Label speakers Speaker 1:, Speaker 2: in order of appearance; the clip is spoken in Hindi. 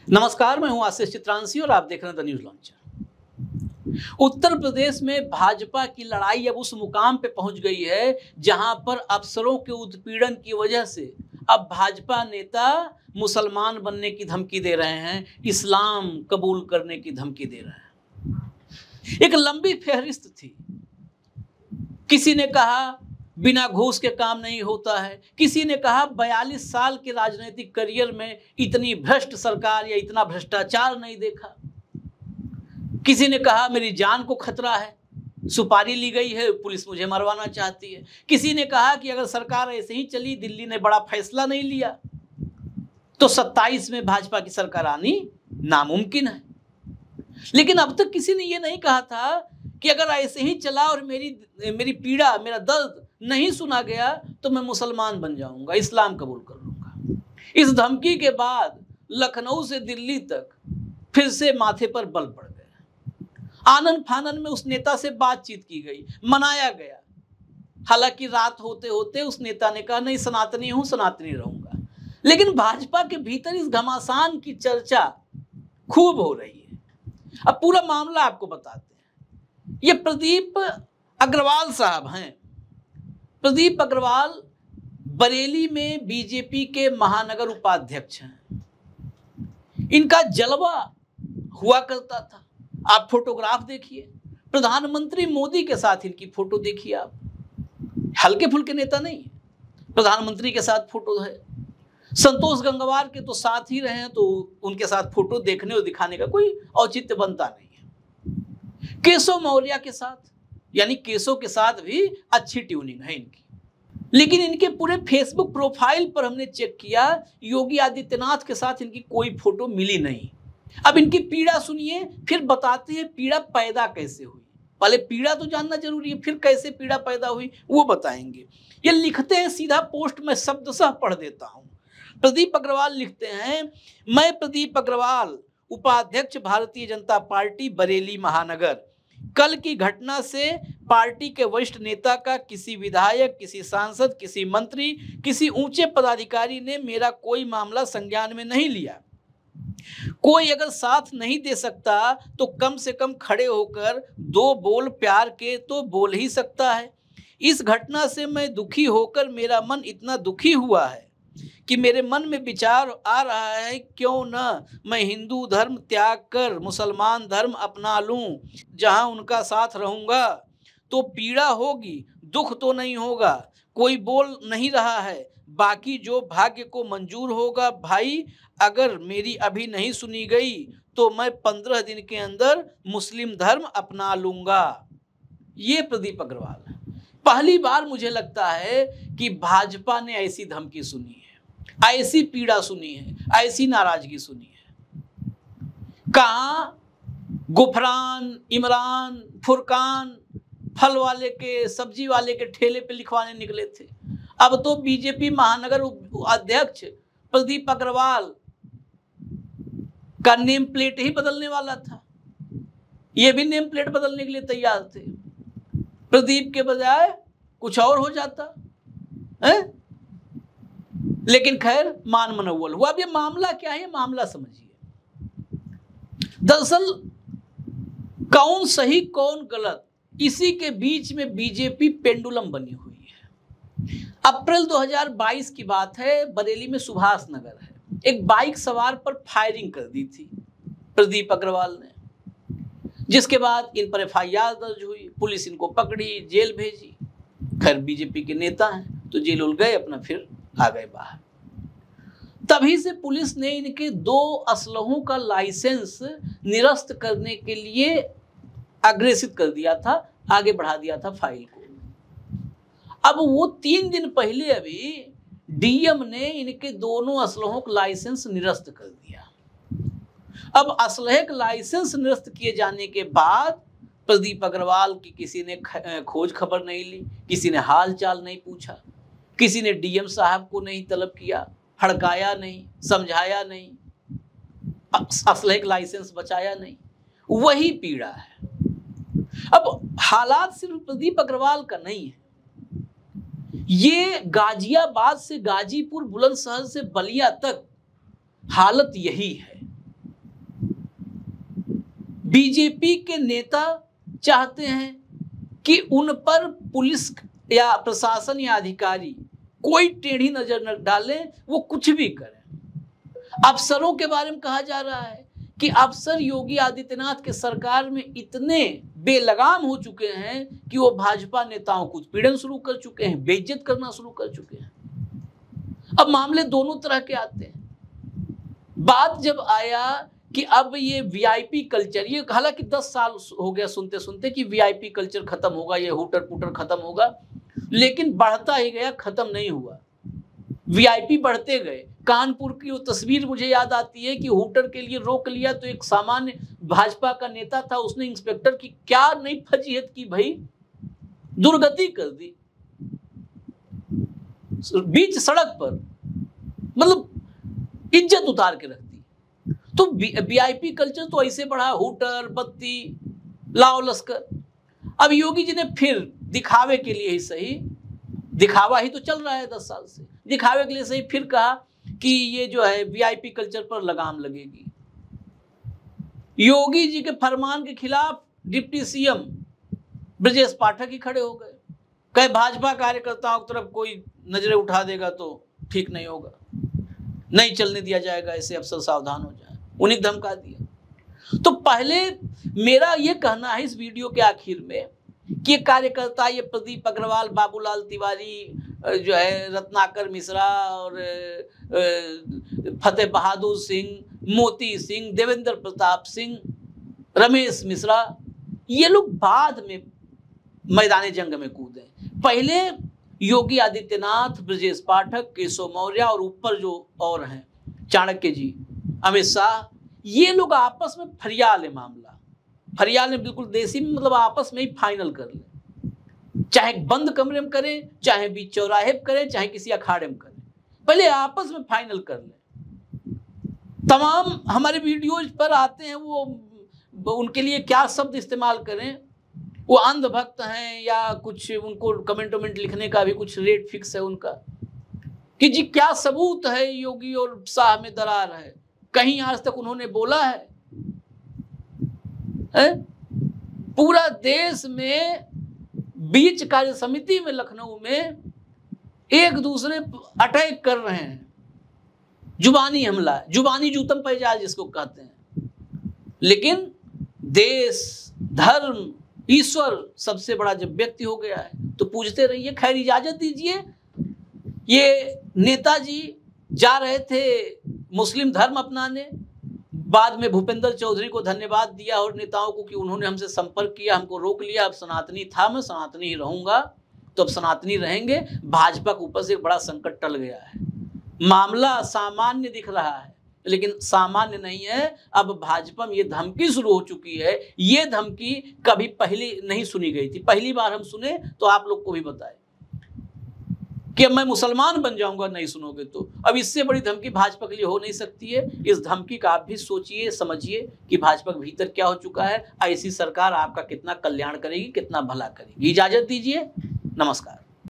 Speaker 1: नमस्कार, मैं हूं आशीष चित्रांशी और आप देख रहे हैं the news launcher. Uttar Pradesh में भाजपा की लड़ाई अब उस मुकाम पे पहुंच गई है जहां पर अफसरों के उत्पीड़न की वजह से अब भाजपा नेता मुसलमान बनने की धमकी दे रहे हैं, इस्लाम कबूल करने की धमकी दे रहे हैं। एक लंबी फहरिस्त थी। किसी ने कहा बिना घूस के काम नहीं होता है, किसी ने कहा 42 साल के राजनीतिक करियर में इतनी भ्रष्ट सरकार या इतना भ्रष्टाचार नहीं देखा। किसी ने कहा मेरी जान को खतरा है, सुपारी ली गई है, पुलिस मुझे मरवाना चाहती है। किसी ने कहा कि अगर सरकार ऐसे ही चली, दिल्ली ने बड़ा फैसला नहीं लिया तो 27 में भाजपा की सरकार आनी नामुमकिन है। लेकिन अब तक किसी ने यह नहीं कहा था कि अगर ऐसे ही चला और मेरी पीड़ा, मेरा दर्द नहीं सुना गया तो मैं मुसलमान बन जाऊंगा, इस्लाम कबूल कर लूंगा। इस धमकी के बाद लखनऊ से दिल्ली तक फिर से माथे पर बल पड़ गया। आनन फानन में उस नेता से बातचीत की गई, मनाया गया। हालांकि रात होते होते उस नेता ने कहा नहीं, सनातनी हूं, सनातनी रहूंगा। लेकिन भाजपा के भीतर इस घमासान की चर्चा खूब हो रही है। अब पूरा मामला आपको बताते हैं। ये प्रदीप अग्रवाल साहब हैं। प्रदीप अग्रवाल बरेली में बीजेपी के महानगर उपाध्यक्ष हैं। इनका जलवा हुआ करता था। आप फोटोग्राफ देखिए, प्रधानमंत्री मोदी के साथ इनकी फोटो देखिए आप। हल्के फुल्के नेता नहीं है, प्रधानमंत्री के साथ फोटो है। संतोष गंगवार के तो साथ ही रहे हैं तो उनके साथ फोटो देखने और दिखाने का कोई औचित्य बनता नहीं है। केशव मौर्य के साथ, यानी केशव के साथ भी अच्छी ट्यूनिंग है इनकी। लेकिन इनके पूरे फेसबुक प्रोफाइल पर हमने चेक किया, योगी आदित्यनाथ के साथ इनकी कोई फोटो मिली नहीं। अब इनकी पीड़ा सुनिए, फिर बताते हैं पीड़ा पैदा कैसे हुई। पहले पीड़ा तो जानना जरूरी है, फिर कैसे पीड़ा पैदा हुई वो बताएंगे। ये लिखते हैं, सीधा पोस्ट में शब्दशः पढ़ देता हूं। प्रदीप अग्रवाल लिखते हैं, मैं प्रदीप अग्रवाल, उपाध्यक्ष भारतीय जनता पार्टी बरेली महानगर। कल की घटना से पार्टी के वरिष्ठ नेता का किसी विधायक, किसी सांसद, किसी मंत्री, किसी ऊंचे पदाधिकारी ने मेरा कोई मामला संज्ञान में नहीं लिया। कोई अगर साथ नहीं दे सकता तो कम से कम खड़े होकर दो बोल प्यार के तो बोल ही सकता है। इस घटना से मैं दुखी होकर मेरा मन इतना दुखी हुआ है कि मेरे मन में विचार आ रहा है क्यों न मैं हिंदू धर्म त्याग कर मुसलमान धर्म अपना लूं। जहां उनका साथ रहूंगा तो पीड़ा होगी, दुख तो नहीं होगा। कोई बोल नहीं रहा है, बाकी जो भाग्य को मंजूर होगा। भाई अगर मेरी अभी नहीं सुनी गई तो मैं 15 दिन के अंदर मुस्लिम धर्म अपना लूंगा। ये प्रदीप अग्रवाल है। पहली बार मुझे लगता है कि भाजपा ने ऐसी धमकी सुनी है, ऐसी पीड़ा सुनी है, ऐसी नाराजगी सुनी है। कहां गुफरान, इमरान, फुरकान फल वाले के, सब्जी वाले के ठेले पे लिखवाने निकले थे। अब तो बीजेपी महानगर अध्यक्ष प्रदीप अग्रवाल का नेम प्लेट ही बदलने वाला था। ये भी नेम प्लेट बदलने के लिए तैयार थे। प्रदीप के बजाय कुछ और हो जाता है। लेकिन खैर मान मनोवल हुआ। अब ये मामला क्या है, मामला समझिए। दरअसल कौन सही कौन गलत, इसी के बीच में बीजेपी पेंडुलम बनी हुई है। अप्रैल 2022 की बात है, बरेली में सुभाष नगर है। एक बाइक सवार पर फायरिंग कर दी थी प्रदीप अग्रवाल ने, जिसके बाद इन पर FIR दर्ज हुई। पुलिस इनको पकड़ी, जेल भेजी। खैर बीजेपी के नेता हैं तो जेल उल गए, अपना फिर आ गए बाहर। तभी से पुलिस ने इनके 2 असलहों का लाइसेंस निरस्त करने के लिए अग्रेसित कर दिया था, आगे बढ़ा दिया था फाइल को। अब वो 3 दिन पहले अभी DM ने इनके दोनों असलहों का लाइसेंस निरस्त कर दिया। अब असलहे का लाइसेंस निरस्त किए जाने के बाद प्रदीप अग्रवाल की किसी ने खोज खबर नहीं ली, किसी ने हाल चाल नहीं पूछा, किसी ने DM साहब को नहीं तलब किया, हड़काया नहीं, समझाया नहीं, असलहे का लाइसेंस बचाया नहीं। वही पीड़ा है। अब हालात सिर्फ प्रदीप अग्रवाल का नहीं है, ये गाजियाबाद से गाजीपुर, बुलंदशहर से बलिया तक हालत यही है। बीजेपी के नेता चाहते हैं कि उन पर पुलिस या प्रशासन या अधिकारी कोई टेढ़ी नजर न डालें, वो कुछ भी करें। अफसरों के बारे में कहा जा रहा है कि अफसर योगी आदित्यनाथ के सरकार में इतने बेलगाम हो चुके हैं कि वो भाजपा नेताओं को उत्पीड़न शुरू कर चुके हैं, बेइज्जत करना शुरू कर चुके हैं। अब मामले दोनों तरह के आते हैं। बात जब आया कि अब ये वीआईपी कल्चर, ये हालांकि 10 साल हो गया सुनते सुनते कि वीआईपी कल्चर खत्म होगा, ये हुटर पुटर खत्म होगा, लेकिन बढ़ता ही गया, खत्म नहीं हुआ। वीआईपी बढ़ते गए। कानपुर की वो तस्वीर मुझे याद आती है कि हुटर के लिए रोक लिया तो एक सामान्य भाजपा का नेता था, उसने इंस्पेक्टर की क्या नहीं फजीहत की भाई, दुर्गति कर दी बीच सड़क पर, मतलब इज्जत उतार के रख दी। तो वीआईपी कल्चर तो ऐसे बढ़ा, हुटर बत्ती लाओ लश्कर। अब योगी जी ने फिर दिखावे के लिए ही सही, दिखावा ही तो चल रहा है 10 साल से, दिखावे के लिए सही फिर कहा कि ये जो है वीआईपी कल्चर पर लगाम लगेगी। योगी जी के फरमान के खिलाफ डिप्टी सीएम ब्रजेश पाठक ही खड़े हो गए, कहे भाजपा कार्यकर्ताओं की तरफ कोई नजरें उठा देगा तो ठीक नहीं होगा, नहीं चलने दिया जाएगा, ऐसे अफसर सावधान हो जाए, उन्हें धमका दिया। तो पहले मेरा ये कहना है इस वीडियो के आखिर में कि ये कार्यकर्ता, ये प्रदीप अग्रवाल, बाबूलाल तिवारी, जो है रत्नाकर मिश्रा और फतेह बहादुर सिंह, मोती सिंह, देवेंद्र प्रताप सिंह, रमेश मिश्रा, ये लोग बाद में मैदान जंग में कूदे। पहले योगी आदित्यनाथ, ब्रजेश पाठक, केशव मौर्य और ऊपर जो और हैं चाणक्य जी, अमित शाह, ये लोग आपस में फरियाल है मामला, फरियाल ने बिल्कुल देसी में, मतलब आपस में ही फाइनल कर ले, चाहे बंद कमरे में करें, चाहे बीच चौराहे में करें, चाहे किसी अखाड़े में करें, पहले आपस में फाइनल कर ले। तमाम हमारे वीडियोज पर आते हैं, वो उनके लिए क्या शब्द इस्तेमाल करें, वो अंधभक्त हैं या कुछ, उनको कमेंट लिखने का भी कुछ रेट फिक्स है उनका, कि जी क्या सबूत है योगी और शाह में दरार है, कहीं आज तक उन्होंने बोला है? पूरा देश में बीच कार्य समिति में लखनऊ में एक दूसरे अटैक कर रहे हैं, जुबानी हमला, जुबानी जूतम पैजाल जिसको कहते हैं। लेकिन देश, धर्म, ईश्वर सबसे बड़ा जब व्यक्ति हो गया है तो पूछते रहिए। खैर इजाजत दीजिए, ये नेताजी जा रहे थे मुस्लिम धर्म अपनाने, बाद में भूपेंद्र चौधरी को धन्यवाद दिया और नेताओं को कि उन्होंने हमसे संपर्क किया, हमको रोक लिया। अब सनातनी था, मैं सनातनी ही रहूंगा, तो अब सनातनी रहेंगे। भाजपा के ऊपर से एक बड़ा संकट टल गया है, मामला सामान्य दिख रहा है लेकिन सामान्य नहीं है। अब भाजपा में ये धमकी शुरू हो चुकी है, ये धमकी कभी पहले नहीं सुनी गई थी, पहली बार हम सुने तो आप लोग को भी बताए कि अब मैं मुसलमान बन जाऊंगा, नहीं सुनोगे तो। अब इससे बड़ी धमकी भाजपा के लिए हो नहीं सकती है। इस धमकी का आप भी सोचिए, समझिए कि भाजपा के भीतर क्या हो चुका है। ऐसी सरकार आपका कितना कल्याण करेगी, कितना भला करेगी। इजाजत दीजिए, नमस्कार।